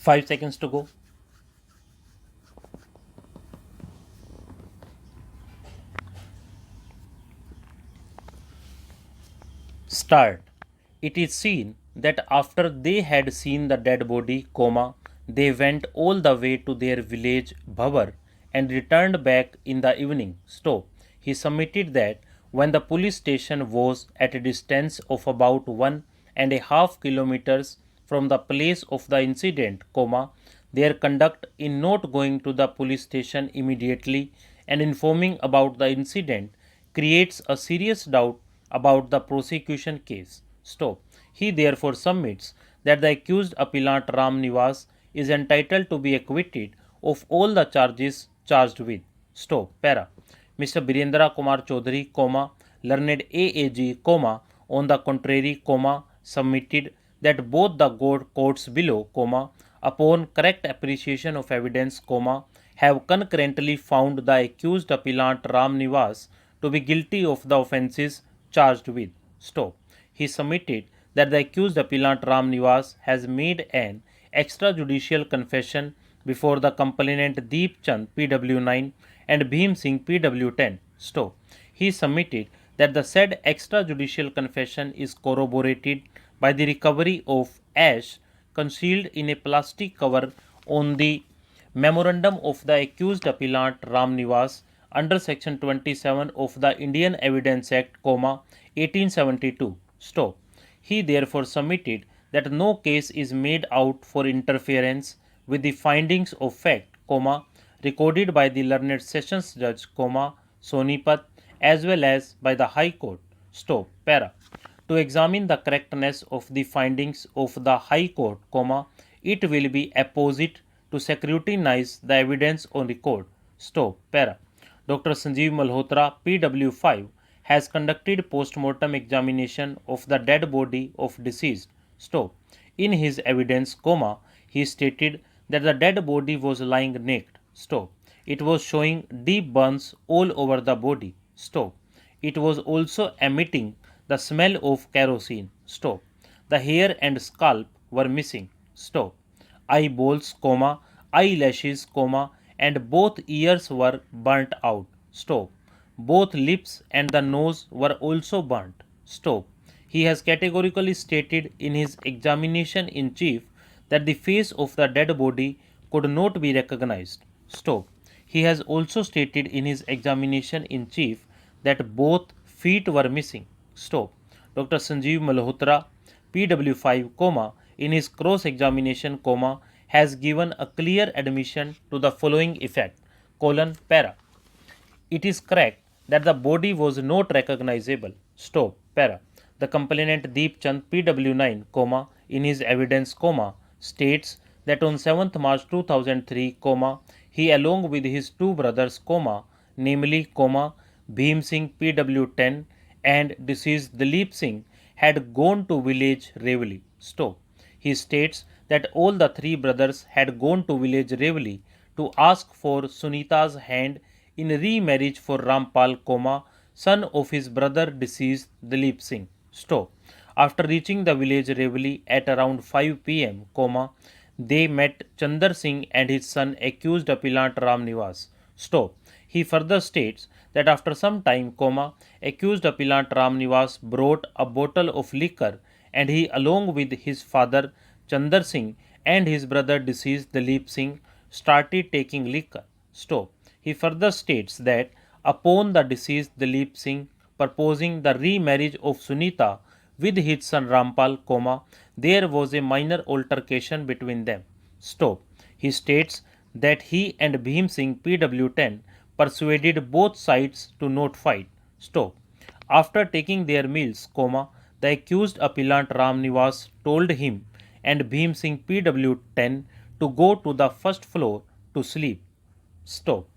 5 seconds to go. Start. It is seen that after they had seen the dead body, they went all the way to their village Bhavar and returned back in the evening. Stop. He submitted that when the police station was at a distance of about 1.5 kilometers from the place of the incident, their conduct in not going to the police station immediately and informing about the incident creates a serious doubt about the prosecution case. Stop. He therefore submits that the accused appellant Ram Niwas is entitled to be acquitted of all the charges charged with. Stop. Para. Mr. Birendra Kumar Chaudhary, learned AAG, on the contrary, submitted that both the courts below, upon correct appreciation of evidence, have concurrently found the accused appellant Ram Niwas to be guilty of the offences charged with. Stop. He submitted that the accused appellant Ram Niwas has made an extrajudicial confession before the complainant Deep Chand PW9 and Bhim Singh PW10. Stop. He submitted that the said extrajudicial confession is corroborated by the recovery of ash concealed in a plastic cover on the memorandum of the accused appellant Ram Niwas under section 27 of the Indian Evidence Act, 1872. Stop. He therefore submitted that no case is made out for interference with the findings of fact, recorded by the learned sessions judge, Sonipat, as well as by the High Court. Stop. Para. To examine the correctness of the findings of the High Court, it will be apposite to scrutinize the evidence on record. Stop. Para. Dr. Sanjeev Malhotra, PW5, has conducted post-mortem examination of the dead body of deceased. Stop. In his evidence, he stated that the dead body was lying naked. Stop. It was showing deep burns all over the body. Stop. It was also emitting the smell of kerosene. Stop. The hair and scalp were missing. Stop. Eyeballs, eyelashes, and both ears were burnt out. Stop. Both lips and the nose were also burnt. Stop. He has categorically stated in his examination in chief that the face of the dead body could not be recognized. Stop. He has also stated in his examination in chief that both feet were missing. Stop. Dr. Sanjeev Malhotra, PW5, in his cross-examination, has given a clear admission to the following effect, para. It is correct that the body was not recognizable. Stop. Para. The complainant Deep Chand PW9, in his evidence, states that on 7th March 2003, he along with his two brothers, namely, Bhim Singh PW10 and deceased Dilip Singh, had gone to village Reveli. Stop. He states that all the three brothers had gone to village Reveli to ask for Sunita's hand in remarriage for Rampal, son of his brother deceased Dilip Singh. Stop. After reaching the village Reveli at around 5 pm, they met Chandar Singh and his son accused appellant Ram Niwas. Stop. He further states that after some time, accused appellant Ram Niwas brought a bottle of liquor and he along with his father Chandar Singh and his brother deceased Dilip Singh started taking liquor. Stop. He further states that upon the deceased Dilip Singh proposing the remarriage of Sunita with his son Rampal, there was a minor altercation between them. Stop. He states that he and Bhim Singh PW10 persuaded both sides to not fight. Stop. After taking their meals, the accused appellant Ram Niwas told him and Bhim Singh PW10 to go to the first floor to sleep. Stop.